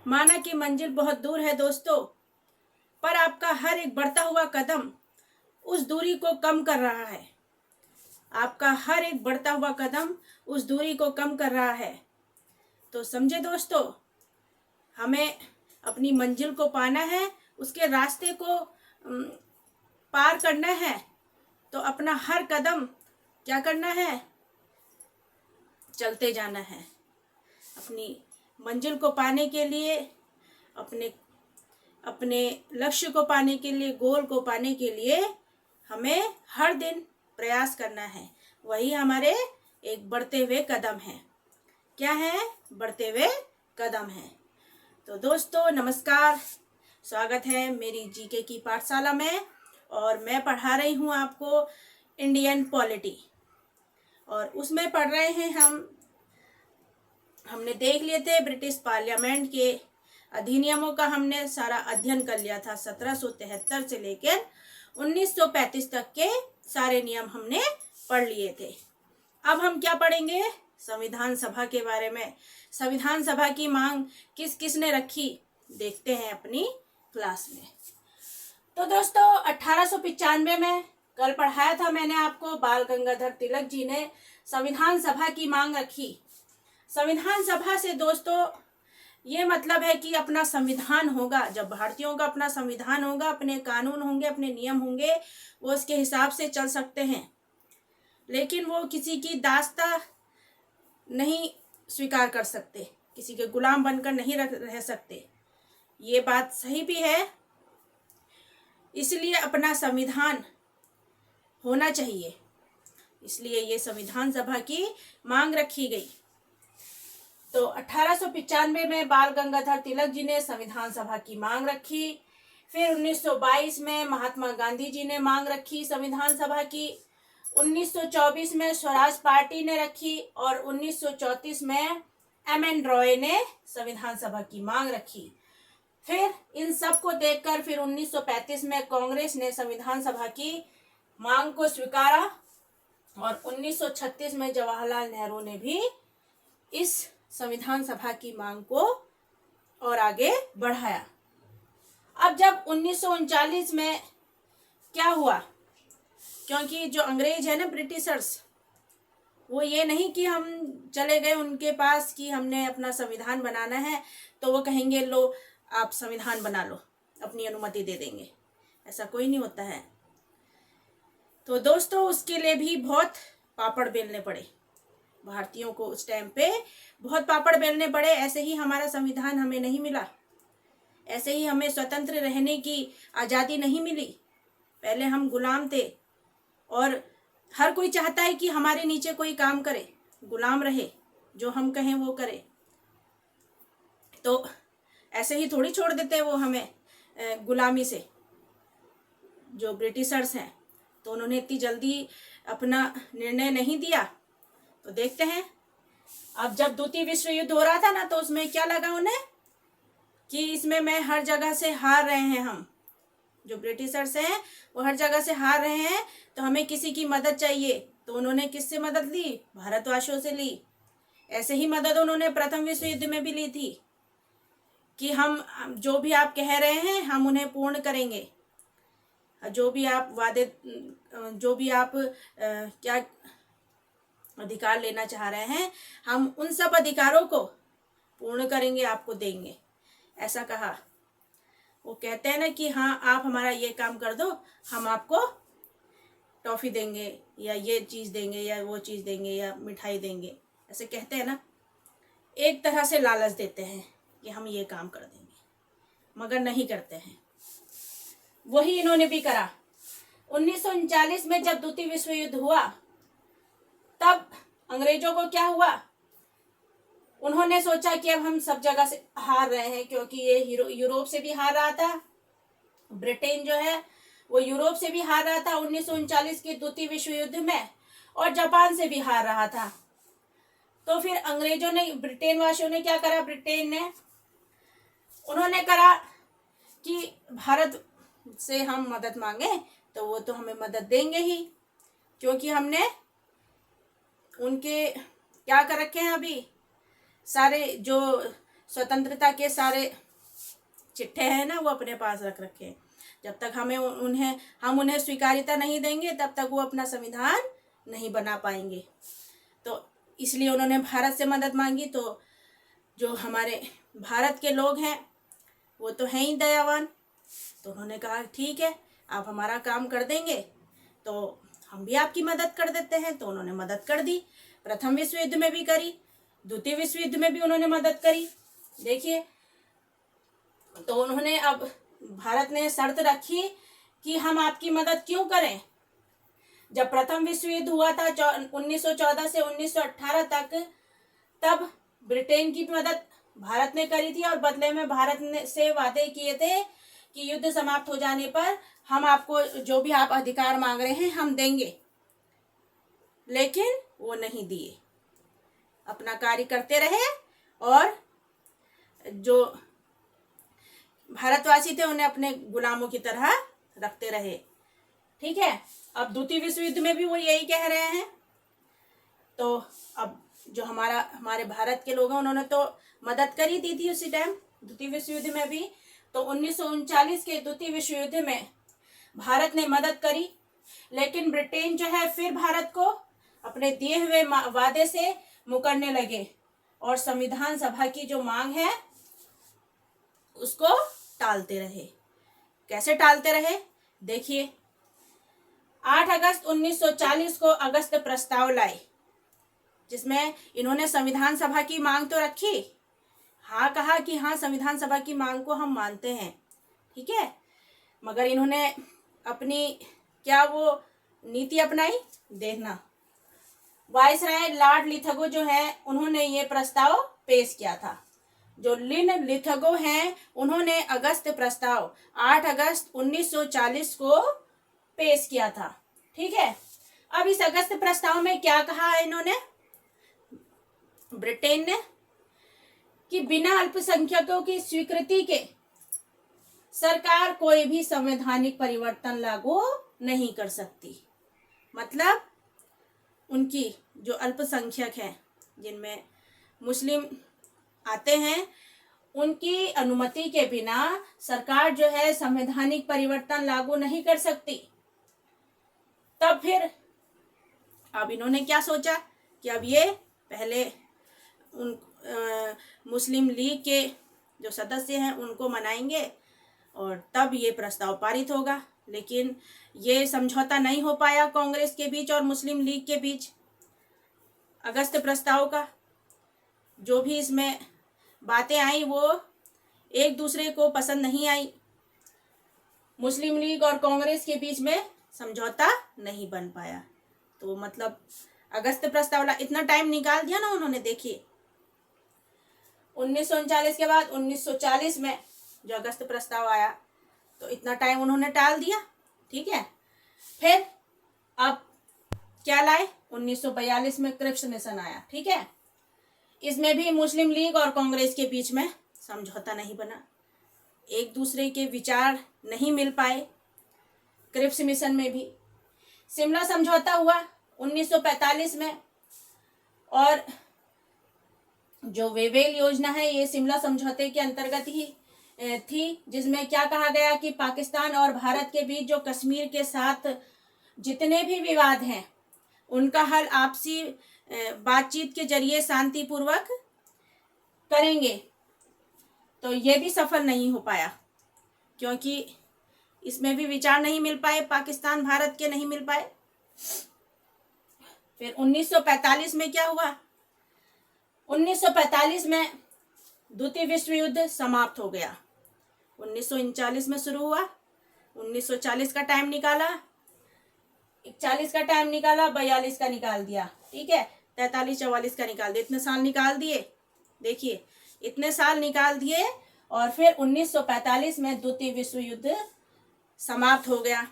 माना कि मंजिल बहुत दूर है दोस्तों, पर आपका हर एक बढ़ता हुआ कदम उस दूरी को कम कर रहा है। आपका हर एक बढ़ता हुआ कदम उस दूरी को कम कर रहा है। तो समझे दोस्तों, हमें अपनी मंजिल को पाना है, उसके रास्ते को पार करना है। तो अपना हर कदम क्या करना है? चलते जाना है। अपनी मंजिल को पाने के लिए, अपने अपने लक्ष्य को पाने के लिए, गोल को पाने के लिए हमें हर दिन प्रयास करना है। वही हमारे एक बढ़ते हुए कदम है। क्या है? बढ़ते हुए कदम है। तो दोस्तों नमस्कार, स्वागत है मेरी जीके की पाठशाला में। और मैं पढ़ा रही हूँ आपको इंडियन पॉलिटी। और उसमें पढ़ रहे हैं हमने देख लिए थे ब्रिटिश पार्लियामेंट के अधिनियमों का हमने सारा अध्ययन कर लिया था। 1773 से लेकर 1935 तक के सारे नियम हमने पढ़ लिए थे। अब हम क्या पढ़ेंगे? संविधान सभा के बारे में। संविधान सभा की मांग किस किस ने रखी, देखते हैं अपनी क्लास में। तो दोस्तों 1895 में कल पढ़ाया था मैंने आपको, बाल गंगाधर तिलक जी ने संविधान सभा की मांग रखी। संविधान सभा से दोस्तों ये मतलब है कि अपना संविधान होगा। जब भारतीयों का अपना संविधान होगा, अपने कानून होंगे, अपने नियम होंगे, वो उसके हिसाब से चल सकते हैं। लेकिन वो किसी की दास्ता नहीं स्वीकार कर सकते, किसी के गुलाम बनकर नहीं रह सकते। ये बात सही भी है, इसलिए अपना संविधान होना चाहिए। इसलिए ये संविधान सभा की मांग रखी गई। तो 1895 में बाल गंगाधर तिलक जी ने संविधान सभा की मांग रखी। फिर 1922 में महात्मा गांधी जी ने मांग रखी संविधान सभा की। 1924 में स्वराज पार्टी ने रखी और 1934 में एम.एन. रॉय ने संविधान सभा की मांग रखी। फिर इन सब को देखकर फिर 1935 में कांग्रेस ने संविधान सभा की मांग को स्वीकारा और 1936 में जवाहरलाल नेहरू ने भी इस संविधान सभा की मांग को और आगे बढ़ाया। अब जब 1939 में क्या हुआ, क्योंकि जो अंग्रेज है ना, ब्रिटिशर्स, वो ये नहीं कि हम चले गए उनके पास कि हमने अपना संविधान बनाना है तो वो कहेंगे लो आप संविधान बना लो, अपनी अनुमति दे देंगे। ऐसा कोई नहीं होता है। तो दोस्तों उसके लिए भी बहुत पापड़ बेलने पड़े भारतीयों को। उस टाइम पे बहुत पापड़ बेलने पड़े। ऐसे ही हमारा संविधान हमें नहीं मिला, ऐसे ही हमें स्वतंत्र रहने की आज़ादी नहीं मिली। पहले हम गुलाम थे और हर कोई चाहता है कि हमारे नीचे कोई काम करे, गुलाम रहे, जो हम कहें वो करे। तो ऐसे ही थोड़ी छोड़ देते वो हमें गुलामी से। जो ब्रिटिशर्स हैं तो उन्होंने इतनी जल्दी अपना निर्णय नहीं दिया। तो देखते हैं, अब जब द्वितीय विश्व युद्ध हो रहा था ना, तो उसमें क्या लगा उन्हें कि इसमें मैं हर जगह से हार रहे हैं, हम जो ब्रिटिशर्स हैं वो हर जगह से हार रहे हैं, तो हमें किसी की मदद चाहिए। तो उन्होंने किससे मदद ली? भारतवासियों से ली। ऐसे ही मदद उन्होंने प्रथम विश्व युद्ध में भी ली थी कि हम जो भी आप कह रहे हैं हम उन्हें पूर्ण करेंगे। जो भी आप वादे, जो भी आप क्या अधिकार लेना चाह रहे हैं, हम उन सब अधिकारों को पूर्ण करेंगे, आपको देंगे, ऐसा कहा। वो कहते हैं ना कि हाँ आप हमारा ये काम कर दो, हम आपको टॉफ़ी देंगे या ये चीज़ देंगे या वो चीज़ देंगे या मिठाई देंगे, ऐसे कहते हैं ना। एक तरह से लालच देते हैं कि हम ये काम कर देंगे, मगर नहीं करते हैं। वही इन्होंने भी करा। 1939 में जब द्वितीय विश्व युद्ध हुआ, तब अंग्रेजों को क्या हुआ, उन्होंने सोचा कि अब हम सब जगह से हार रहे हैं, क्योंकि ये यूरोप से भी हार रहा था, ब्रिटेन जो है वो यूरोप से भी हार रहा था 1939 के द्वितीय विश्व युद्ध में, और जापान से भी हार रहा था। तो फिर अंग्रेजों ने, ब्रिटेन वासियों ने क्या करा, ब्रिटेन ने, उन्होंने करा कि भारत से हम मदद मांगे तो वो तो हमें मदद देंगे ही, क्योंकि हमने उनके क्या कर रखे हैं, अभी सारे जो स्वतंत्रता के सारे चिट्ठे हैं ना, वो अपने पास रख रखे हैं। जब तक हम उन्हें स्वीकार्यता नहीं देंगे तब तक वो अपना संविधान नहीं बना पाएंगे। तो इसलिए उन्होंने भारत से मदद मांगी। तो जो हमारे भारत के लोग हैं वो तो हैं ही दयावान, तो उन्होंने कहा ठीक है, आप हमारा काम कर देंगे तो हम भी आपकी मदद कर देते हैं। तो उन्होंने मदद कर दी, प्रथम विश्व युद्ध में भी करी, द्वितीय विश्व युद्ध में भी उन्होंने मदद करी। देखिए, तो उन्होंने अब भारत ने शर्त रखी कि हम आपकी मदद क्यों करें। जब प्रथम विश्व युद्ध हुआ था 1914 से 1918 तक, तब ब्रिटेन की मदद भारत ने करी थी और बदले में भारत ने से वादे किए थे कि युद्ध समाप्त हो जाने पर हम आपको जो भी आप अधिकार मांग रहे हैं हम देंगे, लेकिन वो नहीं दिए, अपना कार्य करते रहे और जो भारतवासी थे उन्हें अपने गुलामों की तरह रखते रहे। ठीक है, अब द्वितीय विश्व युद्ध में भी वो यही कह रहे हैं। तो अब जो हमारे भारत के लोग हैं उन्होंने तो मदद कर ही दी थी उसी टाइम द्वितीय विश्व युद्ध में भी। तो 1939 के द्वितीय विश्व युद्ध में भारत ने मदद करी, लेकिन ब्रिटेन जो है फिर भारत को अपने दिए हुए वादे से मुकरने लगे और संविधान सभा की जो मांग है उसको टालते रहे। कैसे टालते रहे? देखिए, 8 अगस्त 1940 को अगस्त प्रस्ताव लाए, जिसमें इन्होंने संविधान सभा की मांग तो रखी, हाँ कहा कि हाँ संविधान सभा की मांग को हम मानते हैं, ठीक है, मगर इन्होंने अपनी क्या वो नीति अपनाई, देखना। वायसराय लॉर्ड लिथगो जो है उन्होंने ये प्रस्ताव पेश किया था। जो लिथगो हैं उन्होंने अगस्त प्रस्ताव 8 अगस्त 1940 को पेश किया था। ठीक है, अब इस अगस्त प्रस्ताव में क्या कहा है इन्होंने, ब्रिटेन ने, कि बिना अल्पसंख्यकों की स्वीकृति के सरकार कोई भी संवैधानिक परिवर्तन लागू नहीं कर सकती। मतलब उनकी जो अल्पसंख्यक हैं, जिनमें मुस्लिम आते हैं, उनकी अनुमति के बिना सरकार जो है संवैधानिक परिवर्तन लागू नहीं कर सकती। तब फिर अब इन्होंने क्या सोचा कि अब ये पहले मुस्लिम लीग के जो सदस्य हैं उनको मनाएंगे और तब ये प्रस्ताव पारित होगा। लेकिन ये समझौता नहीं हो पाया कांग्रेस के बीच और मुस्लिम लीग के बीच। अगस्त प्रस्ताव का जो भी इसमें बातें आई वो एक दूसरे को पसंद नहीं आई। मुस्लिम लीग और कांग्रेस के बीच में समझौता नहीं बन पाया। तो मतलब अगस्त प्रस्ताव इतना टाइम निकाल दिया ना उन्होंने। देखिए 1939 के बाद 1940 में जो अगस्त प्रस्ताव आया तो इतना टाइम उन्होंने टाल दिया। ठीक है, फिर अब क्या लाए, 1942 में क्रिप्स मिशन आया। ठीक है, इसमें भी मुस्लिम लीग और कांग्रेस के बीच में समझौता नहीं बना, एक दूसरे के विचार नहीं मिल पाए। क्रिप्स मिशन में भी शिमला समझौता हुआ 1945 में, और जो वेवेल योजना है ये शिमला समझौते के अंतर्गत ही थी, जिसमें क्या कहा गया कि पाकिस्तान और भारत के बीच जो कश्मीर के साथ जितने भी विवाद हैं उनका हल आपसी बातचीत के जरिए शांतिपूर्वक करेंगे। तो ये भी सफल नहीं हो पाया क्योंकि इसमें भी विचार नहीं मिल पाए, पाकिस्तान भारत के नहीं मिल पाए। फिर 1945 में क्या हुआ, 1945 में द्वितीय विश्व युद्ध समाप्त हो गया। 1939 में शुरू हुआ, 1940 का टाइम निकाला, 41 का टाइम निकाला, 42 का निकाल दिया। ठीक है, 43 44 का निकाल दिया, इतने साल निकाल दिए। देखिए इतने साल निकाल दिए और फिर 1945 में द्वितीय विश्व युद्ध समाप्त हो गया।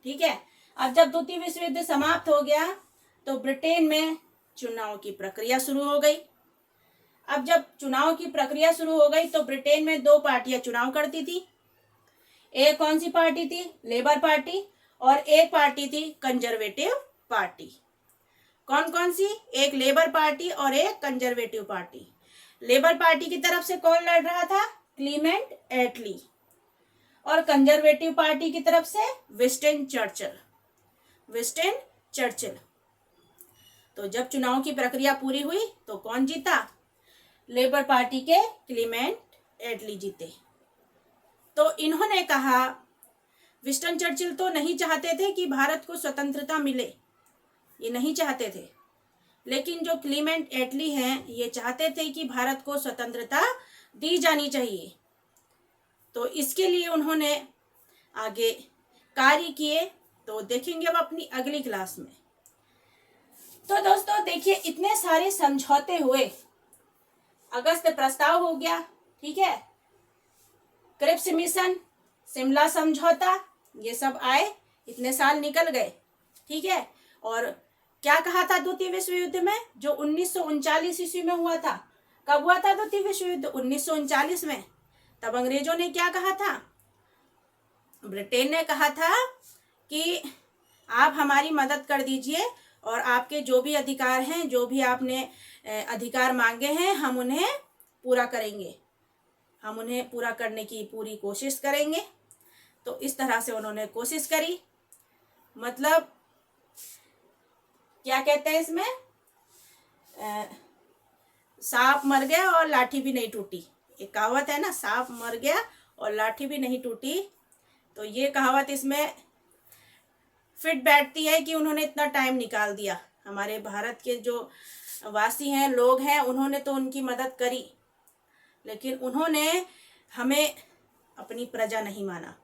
ठीक है, अब जब द्वितीय विश्व युद्ध समाप्त हो गया तो ब्रिटेन में चुनाव की प्रक्रिया शुरू हो गई। अब जब चुनाव की प्रक्रिया शुरू हो गई तो ब्रिटेन में 2 पार्टियां चुनाव करती थी। एक कौन सी पार्टी थी, लेबर पार्टी, और एक पार्टी थी कंजर्वेटिव पार्टी। कौन कौन सी, एक लेबर पार्टी और एक कंजर्वेटिव पार्टी। लेबर पार्टी की तरफ से कौन लड़ रहा था? क्लीमेंट एटली। और कंजर्वेटिव पार्टी की तरफ से विंस्टन चर्चिल। Winston Churchill. तो जब चुनाव की प्रक्रिया पूरी हुई तो कौन जीता? लेबर पार्टी के क्लीमेंट एटली जीते। तो इन्होंने कहा, विंस्टन चर्चिल तो नहीं चाहते थे कि भारत को स्वतंत्रता मिले, ये नहीं चाहते थे, लेकिन जो क्लीमेंट एटली हैं ये चाहते थे कि भारत को स्वतंत्रता दी जानी चाहिए। तो इसके लिए उन्होंने आगे कार्य किए। तो देखेंगे अब अपनी अगली क्लास में। तो दोस्तों देखिए, इतने सारे समझौते हुए, अगस्त प्रस्ताव हो गया, ठीक है, क्रिप्स मिशन, शिमला समझौता, ये सब आए, इतने साल निकल गए, ठीक है। और क्या कहा था द्वितीय विश्व युद्ध में, जो 1939 ईस्वी में हुआ था? कब हुआ था द्वितीय विश्व युद्ध? 1939 में। तब अंग्रेजों ने क्या कहा था? ब्रिटेन ने कहा था कि आप हमारी मदद कर दीजिए और आपके जो भी अधिकार हैं, जो भी आपने अधिकार मांगे हैं, हम उन्हें पूरा करेंगे, हम उन्हें पूरा करने की पूरी कोशिश करेंगे। तो इस तरह से उन्होंने कोशिश करी। मतलब क्या कहते हैं इसमें, सांप मर गया और लाठी भी नहीं टूटी, एक कहावत है ना, सांप मर गया और लाठी भी नहीं टूटी। तो ये कहावत इसमें फिट बैठती है कि उन्होंने इतना टाइम निकाल दिया। हमारे भारत के जो वासी हैं, लोग हैं, उन्होंने तो उनकी मदद करी, लेकिन उन्होंने हमें अपनी प्रजा नहीं माना।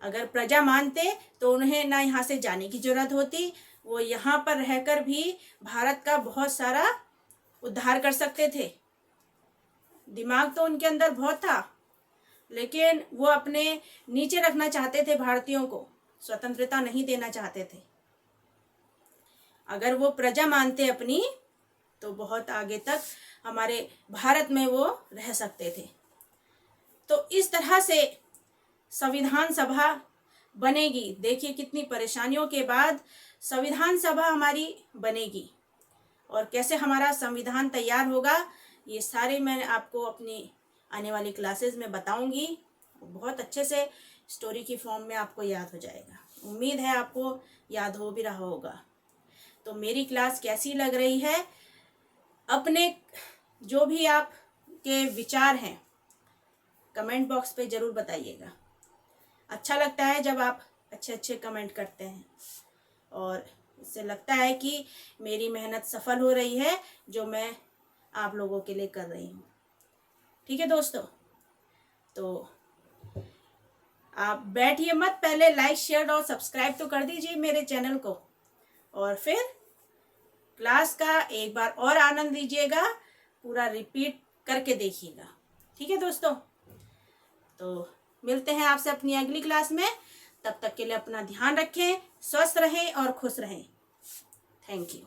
अगर प्रजा मानते तो उन्हें ना यहाँ से जाने की जरूरत होती, वो यहाँ पर रहकर भी भारत का बहुत सारा उद्धार कर सकते थे। दिमाग तो उनके अंदर बहुत था, लेकिन वो अपने नीचे रखना चाहते थे भारतीयों को, स्वतंत्रता नहीं देना चाहते थे। अगर वो प्रजा मानते अपनी, तो बहुत आगे तक हमारे भारत में वो रह सकते थे। तो इस तरह से संविधान सभा बनेगी। देखिए कितनी परेशानियों के बाद संविधान सभा हमारी बनेगी, और कैसे हमारा संविधान तैयार होगा, ये सारे मैं आपको अपनी आने वाली क्लासेस में बताऊंगी। बहुत अच्छे से स्टोरी की फॉर्म में आपको याद हो जाएगा। उम्मीद है आपको याद हो भी रहा होगा। तो मेरी क्लास कैसी लग रही है, अपने जो भी आपके विचार हैं कमेंट बॉक्स पे ज़रूर बताइएगा। अच्छा लगता है जब आप अच्छे अच्छे कमेंट करते हैं, और इससे लगता है कि मेरी मेहनत सफल हो रही है, जो मैं आप लोगों के लिए कर रही हूँ। ठीक है दोस्तों, तो आप बैठिए मत, पहले लाइक शेयर और सब्सक्राइब तो कर दीजिए मेरे चैनल को, और फिर क्लास का एक बार और आनंद लीजिएगा, पूरा रिपीट करके देखिएगा। ठीक है दोस्तों, तो मिलते हैं आपसे अपनी अगली क्लास में। तब तक के लिए अपना ध्यान रखें, स्वस्थ रहें और खुश रहें। Thank you.